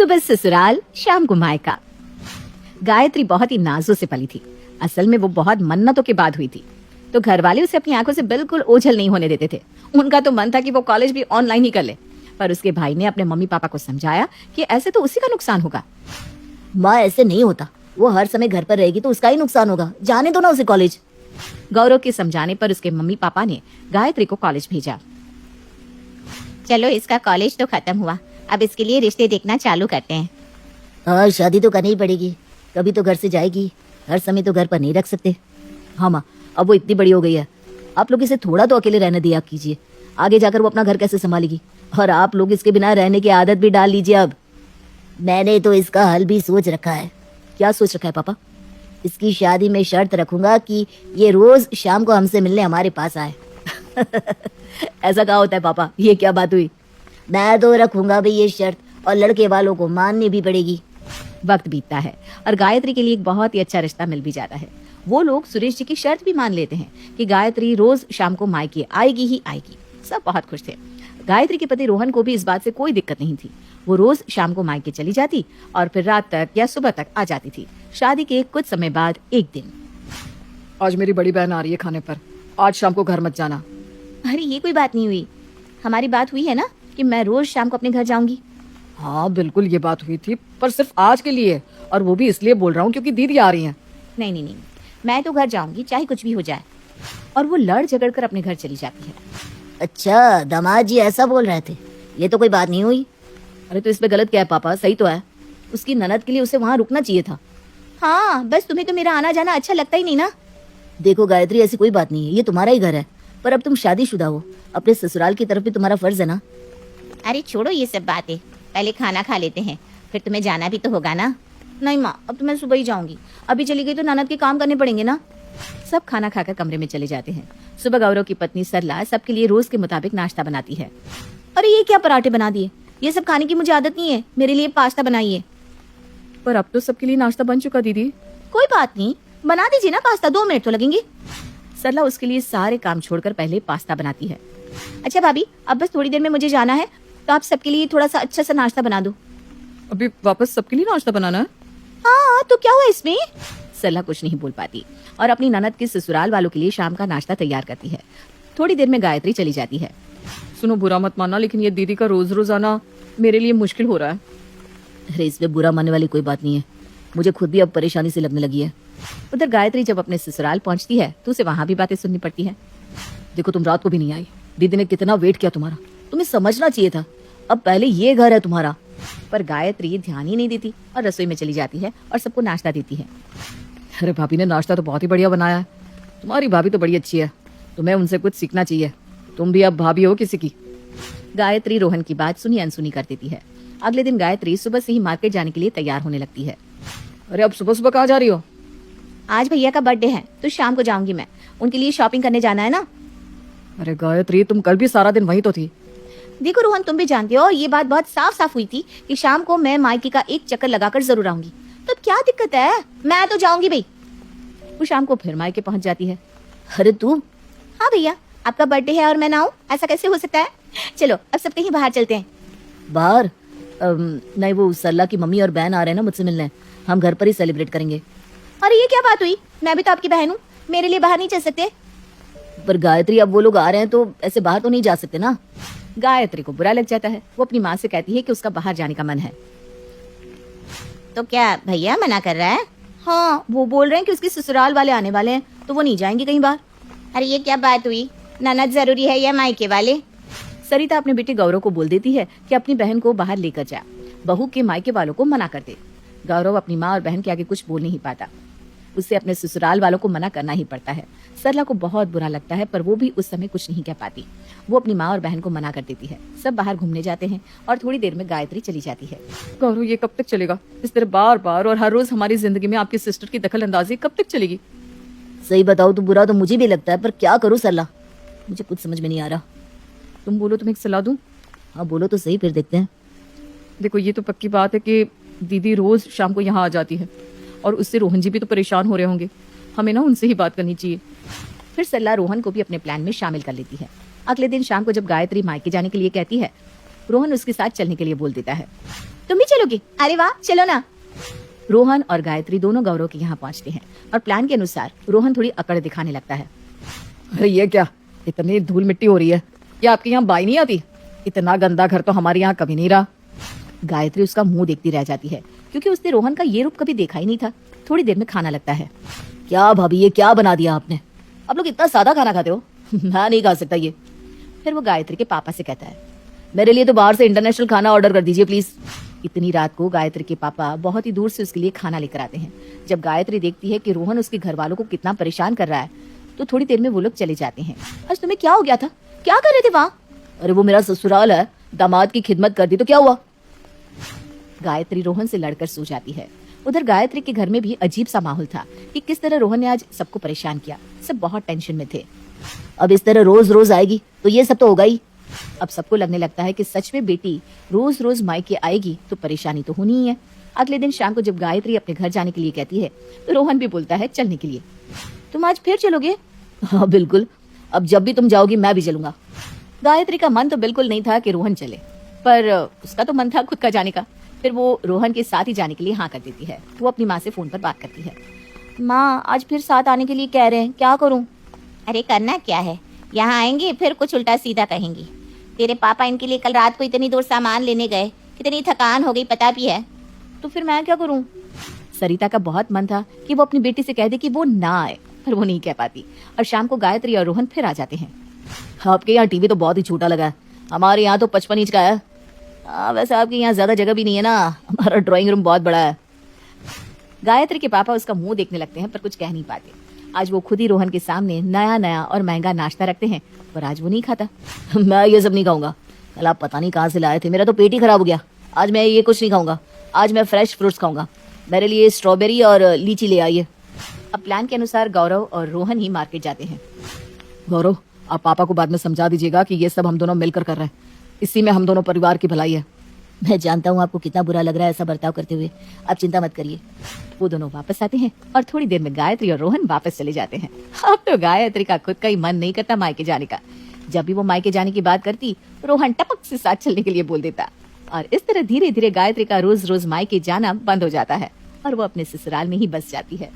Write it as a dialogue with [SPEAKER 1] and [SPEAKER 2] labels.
[SPEAKER 1] सुबह ससुराल, शाम को मायका। गायत्री बहुत ही नाजों से पली थी। असल में वो बहुत मन्नतों के बाद हुई थी, तो घर वाले उसे अपनी आंखों से बिल्कुल ओझल नहीं होने देते थे। उनका तो मन था कि वो कॉलेज भी ऑनलाइन ही कर ले, पर उसके भाई ने अपने मम्मी पापा को समझाया कि ऐसे तो उसी का नुकसान होगा।
[SPEAKER 2] माँ, ऐसे नहीं होता, वो हर समय घर पर रहेगी तो उसका ही नुकसान होगा, जाने दो ना उसे कॉलेज।
[SPEAKER 1] गौरव के समझाने पर उसके मम्मी पापा ने गायत्री को कॉलेज भेजा। चलो, इसका कॉलेज तो खत्म हुआ, अब इसके लिए रिश्ते देखना चालू करते हैं।
[SPEAKER 2] हाँ, शादी तो करनी ही पड़ेगी, कभी तो घर से जाएगी, हर समय तो घर पर नहीं रख सकते। हाँ माँ, अब वो इतनी बड़ी हो गई है, आप लोग इसे थोड़ा तो अकेले रहने दिया कीजिए, आगे जाकर वो अपना घर कैसे संभालेगी, और आप लोग इसके बिना रहने की आदत भी डाल लीजिए। अब मैंने तो इसका हल भी सोच रखा है। क्या सोच रखा है पापा? इसकी शादी में शर्त रखूंगा कि ये रोज शाम को हमसे मिलने हमारे पास आए। ऐसा कहा होता है पापा? ये क्या बात हुई? मैं तो रखूंगा भी ये शर्त, और लड़के वालों को माननी भी पड़ेगी।
[SPEAKER 1] वक्त बीतता है और गायत्री के लिए एक बहुत ही अच्छा रिश्ता मिल भी जाता है। वो लोग सुरेश जी की शर्त भी मान लेते हैं कि गायत्री रोज शाम को मायके आएगी ही आएगी। सब बहुत खुश थे। गायत्री के पति रोहन को भी इस बात से कोई दिक्कत नहीं थी। वो रोज शाम को मायके चली जाती और फिर रात तक या सुबह तक आ जाती थी। शादी के कुछ समय बाद एक दिन,
[SPEAKER 3] आज मेरी बड़ी बहन आ रही है खाने पर, आज शाम को घर मत जाना।
[SPEAKER 1] अरे ये कोई बात नहीं हुई, हमारी बात हुई है ना कि मैं रोज शाम को अपने घर जाऊंगी।
[SPEAKER 3] हाँ बिल्कुल, ये बात हुई थी, पर सिर्फ आज के लिए, और वो भी इसलिए बोल रहा हूँ क्योंकि दीदी आ रही है।
[SPEAKER 1] नहीं नहीं नहीं, मैं तो घर जाऊंगी चाहे कुछ भी हो जाए। और वो लड़ झगड़ कर अपने घर चली जाती है।
[SPEAKER 2] अच्छा, दामाद जी ऐसा बोल रहे थे, ये तो कोई बात नहीं हुई।
[SPEAKER 3] अरे तो इसमें गलत क्या है पापा? सही तो है, उसकी ननद के लिए उसे वहाँ रुकना चाहिए था।
[SPEAKER 1] हाँ, बस तुम्हें तो मेरा आना जाना अच्छा लगता ही नहीं ना।
[SPEAKER 2] देखो गायत्री, ऐसी कोई बात नहीं है, ये तुम्हारा ही घर है, पर अब तुम शादीशुदा हो, अपने ससुराल की तरफ भी तुम्हारा फर्ज है ना।
[SPEAKER 1] अरे छोड़ो ये सब बातें, पहले खाना खा लेते हैं, फिर तुम्हें जाना भी तो होगा ना। नहीं माँ, अब तो मैं सुबह ही जाऊंगी, अभी चली गई तो ननद के काम करने पड़ेंगे ना। सब खाना खाकर कमरे में चले जाते हैं। सुबह गौरव की पत्नी सरला सबके लिए रोज के मुताबिक नाश्ता बनाती है। अरे ये क्या पराठे बना दिए, ये सब खाने की मुझे आदत नहीं है, मेरे लिए पास्ता बनाइए।
[SPEAKER 3] पर अब तो सबके लिए नाश्ता बन चुका दीदी।
[SPEAKER 1] कोई बात नहीं, बना दीजिए ना पास्ता, 2 मिनट तो लगेंगे। सरला उसके लिए सारे काम छोड़कर पहले पास्ता बनाती है। अच्छा भाभी, अब बस थोड़ी देर में मुझे जाना है, तो आप सबके लिए थोड़ा सा अच्छा सा नाश्ता बना दो।
[SPEAKER 3] अभी वापस सबके लिए नाश्ता बनाना है?
[SPEAKER 1] हाँ, तो क्या हुआ इसमें? सरला कुछ नहीं बोल पाती और अपनी ननद के ससुराल वालों के लिए शाम का नाश्ता तैयार करती है। थोड़ी देर में गायत्री चली जाती है।
[SPEAKER 3] सुनो, बुरा मत मानना, लेकिन ये दीदी का रोज रोज आना मेरे लिए मुश्किल हो रहा है।
[SPEAKER 2] अरे इसमें बुरा मानने वाली कोई बात नहीं है, मुझे खुद भी अब परेशानी से लगने लगी है।
[SPEAKER 1] उधर गायत्री जब अपने ससुराल पहुंचती है तो उसे वहां भी बातें सुननी पड़ती है।
[SPEAKER 3] देखो, तुम रात को भी नहीं आई, दीदी ने कितना वेट किया तुम्हारा, तुम्हें समझना चाहिए था, अब पहले ये घर है तुम्हारा।
[SPEAKER 1] पर गायत्री ध्यान ही नहीं देती और रसोई में चली जाती है और सबको नाश्ता देती है।
[SPEAKER 3] अरे भाभी ने नाश्ता तो बहुत ही बढ़िया बनाया है, तुम्हारी भाभी तो बड़ी अच्छी है, तुम्हें उनसे कुछ सीखना चाहिए, तुम भी अब भाभी हो किसी की।
[SPEAKER 1] गायत्री रोहन की बात सुनी अनसुनी कर देती है। अगले दिन गायत्री सुबह से ही मार्केट जाने के लिए तैयार होने लगती है।
[SPEAKER 3] अरे अब सुबह सुबह कहाँ जा रही हो?
[SPEAKER 1] आज भैया का बर्थडे है तो शाम को जाऊंगी मैं, उनके लिए शॉपिंग करने जाना है ना।
[SPEAKER 3] अरे गायत्री, तुम कल भी सारा दिन वहीं तो थी।
[SPEAKER 1] देखो रोहन, तुम भी जानते हो, ये बात बहुत साफ साफ हुई थी कि शाम को मैं मायके का एक चक्कर लगाकर जरूर आऊंगी, तो क्या दिक्कत है, मैं तो जाऊंगी भाई। वो शाम को फिर मायके पहुंच जाती है।
[SPEAKER 2] अरे तू?
[SPEAKER 1] हाँ भैया, आपका बर्थडे है और मैं ना आऊं, ऐसा कैसे हो सकता है? चलो अब सब कहीं बाहर चलते हैं।
[SPEAKER 2] बाहर? नहीं, वो सरला की मम्मी और बहन आ रहे हैं ना मुझसे मिलने, हम घर पर ही सेलिब्रेट करेंगे।
[SPEAKER 1] अरे ये क्या बात हुई, मैं भी तो आपकी बहन हूँ, मेरे लिए बाहर नहीं चल सकते?
[SPEAKER 2] पर गायत्री, अब वो लोग आ रहे हैं तो ऐसे बाहर तो नहीं जा सकते ना।
[SPEAKER 1] गायत्री को बुरा लग जाता है। वो अपनी माँ से कहती है कि उसका बाहर जाने का मन है। तो क्या भैया मना कर रहा है? हाँ, वो बोल रहे हैं कि उसके ससुराल वाले आने वाले हैं तो वो नहीं जाएंगे कहीं बाहर। अरे ये क्या बात हुई, ननद जरूरी है या मायके वाले? सरिता अपने बेटे गौरव को बोल देती है कि अपनी बहन को बाहर लेकर जा, बहू के मायके वालों को मना कर दे। गौरव अपनी माँ और बहन के आगे कुछ बोल नहीं पाता, उसे अपने ससुराल वालों को मना करना ही पड़ता है। सरला को बहुत बुरा लगता है पर वो भी उस समय कुछ नहीं कह पाती। वो अपनी माँ और बहन को मना कर देती है। सब बाहर घूमने जाते हैं और थोड़ी देर में गायत्री चली जाती है।
[SPEAKER 3] गौरव, ये कब तक चलेगा? इस तरह बार बार और हर रोज हमारी जिंदगी में आपकी सिस्टर की दखल अंदाजी कब तक चलेगी?
[SPEAKER 2] सही बताओ तो बुरा तो मुझे भी लगता है, पर क्या करूँ सरला, मुझे कुछ समझ में नहीं आ रहा।
[SPEAKER 3] तुम बोलो, तुम्हें एक सलाह दूं?
[SPEAKER 2] हाँ बोलो तो सही, फिर देखते हैं।
[SPEAKER 3] देखो, ये तो पक्की बात है कि दीदी रोज शाम को यहाँ आ जाती है और उससे रोहन जी भी तो परेशान हो रहे होंगे, हमें ना उनसे ही बात करनी चाहिए।
[SPEAKER 1] फिर सरला रोहन को भी अपने प्लान में शामिल कर लेती है। अगले दिन शाम को जब गायत्री मायके जाने के लिए कहती है, रोहन उसके साथ चलने के लिए बोल देता है। तुम भी चलोगे? अरे वाह, चलो ना।
[SPEAKER 3] रोहन और गायत्री दोनों गौरव के यहाँ पहुंचते हैं और प्लान के अनुसार रोहन थोड़ी अकड़ दिखाने लगता है। अरे ये क्या, इतनी धूल मिट्टी हो रही है, क्या आपके यहाँ बाई नहीं आती? इतना गंदा घर तो हमारे यहाँ कभी नहीं रहा। गायत्री उसका मुंह देखती रह जाती है क्योंकि उसने रोहन का ये रूप कभी देखा ही नहीं था। थोड़ी देर में खाना लगता है।
[SPEAKER 2] क्या भाभी, ये क्या बना दिया आपने? आप लोग इतना सादा खाना खाते हो? मैं नहीं खा सकता ये।
[SPEAKER 3] फिर वो गायत्री के पापा से कहता है,
[SPEAKER 2] मेरे लिए तो बाहर से इंटरनेशनल खाना ऑर्डर कर दीजिए प्लीज।
[SPEAKER 3] इतनी रात को गायत्री के पापा बहुत ही दूर से उसके लिए खाना लेकर आते हैं। जब गायत्री देखती है कि रोहन उसके घर वालों को कितना परेशान कर रहा है तो थोड़ी देर में वो लोग चले जाते हैं।
[SPEAKER 2] आज तुम्हें क्या हो गया था? क्या कर रहे थे वहाँ? अरे वो मेरा ससुराल है, दामाद की खिदमत कर दी तो क्या हुआ?
[SPEAKER 3] गायत्री रोहन से लड़कर सो जाती है। उधर गायत्री के घर में भी अजीब सा माहौल था कि किस तरह रोहन ने आज सबको परेशान किया। सब बहुत टेंशन में थे।
[SPEAKER 2] अब इस तरह रोज रोज आएगी तो ये सब तो होगा ही।
[SPEAKER 3] अब सबको लगने लगता है कि सच में बेटी रोज रोज मायके आएगी तो परेशानी तो होनी ही है। अगले दिन शाम को जब गायत्री अपने घर जाने के लिए कहती है तो रोहन भी बोलता है चलने के लिए।
[SPEAKER 1] तुम आज फिर चलोगे?
[SPEAKER 2] हाँ बिल्कुल, अब जब भी तुम जाओगी मैं भी चलूंगा।
[SPEAKER 3] गायत्री का मन तो बिल्कुल नहीं था कि रोहन चले, पर उसका तो मन था खुद का जाने का। फिर वो रोहन के साथ ही जाने के लिए हाँ कर देती है। वो अपनी माँ से फोन पर बात करती है।
[SPEAKER 1] माँ, आज फिर साथ आने के लिए कह रहे हैं, क्या करूं? अरे करना क्या है, यहाँ आएंगे फिर कुछ उल्टा सीधा कहेंगी। तेरे पापा इनके लिए कल रात को इतनी दूर सामान लेने गए, कितनी थकान हो गई पता भी है।
[SPEAKER 3] तो फिर मैं क्या करूं? सरिता का बहुत मन था कि वो अपनी बेटी से कह दे कि वो ना आए, पर वो नहीं कह पाती। और शाम को गायत्री और रोहन फिर आ जाते हैं।
[SPEAKER 2] आपके यहाँ टीवी तो बहुत ही छोटा लगा है, हमारे यहाँ तो 55 इंच का है। वैसे आपके यहाँ ज्यादा जगह भी नहीं है ना, हमारा ड्राइंग रूम बहुत बड़ा है।
[SPEAKER 3] गायत्री के पापा उसका मुंह देखने लगते हैं पर कुछ कह नहीं पाते। आज वो खुद ही रोहन के सामने नया नया और महंगा नाश्ता रखते हैं, पर आज वो नहीं खाता।
[SPEAKER 2] मैं ये सब नहीं खाऊंगा, कल आप पता नहीं कहाँ से लाए थे, मेरा तो पेट ही खराब हो गया। आज मैं ये कुछ नहीं खाऊंगा, आज मैं फ्रेश फ्रूट्स खाऊंगा। मेरे लिए स्ट्रॉबेरी और लीची ले आइए।
[SPEAKER 3] अब प्लान के अनुसार गौरव और रोहन ही मार्केट जाते हैं।
[SPEAKER 2] गौरव, आप पापा को बाद में समझा दीजिएगा कि ये सब हम दोनों मिलकर कर रहे हैं, इसी में हम दोनों परिवार की भलाई है। मैं जानता हूँ आपको कितना बुरा लग रहा है ऐसा बर्ताव करते हुए, आप चिंता मत करिए।
[SPEAKER 3] वो दोनों वापस आते हैं और थोड़ी देर में गायत्री और रोहन वापस चले जाते हैं। अब तो गायत्री का खुद का ही मन नहीं करता मायके जाने का। जब भी वो मायके जाने की बात करती, रोहन टपक से साथ चलने के लिए बोल देता और इस तरह धीरे धीरे गायत्री का रोज रोज मायके जाना बंद हो जाता है और वो अपने ससुराल में ही बस जाती है।